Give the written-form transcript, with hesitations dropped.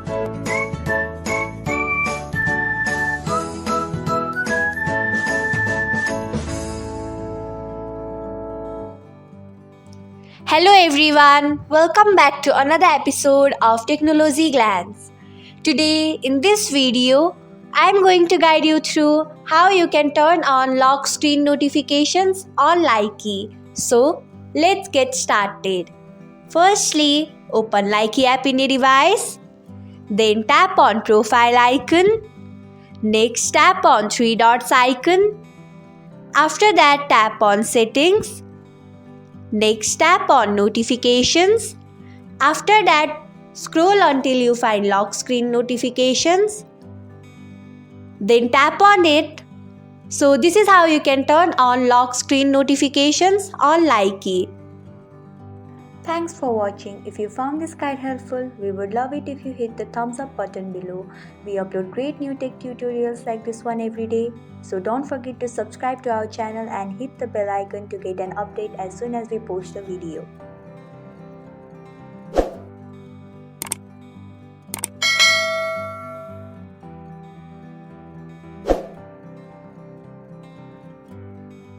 Hello everyone, welcome back to another episode of Technologyglance. Today in this video, I am going to guide you through how you can turn on lock screen notifications on Likee. So, let's get started. Firstly, open Likee app in your device. Then tap on profile icon. Next tap on three dots icon. After that tap on settings. Next tap on notifications. After that, scroll until you find lock screen notifications. Then tap on it. So this is how you can turn on lock screen notifications on Likee. Thanks for watching. If you found this guide helpful, we would love it if you hit the thumbs up button below. We upload great new tech tutorials like this one every day. So don't forget to subscribe to our channel and hit the bell icon to get an update as soon as we post a video.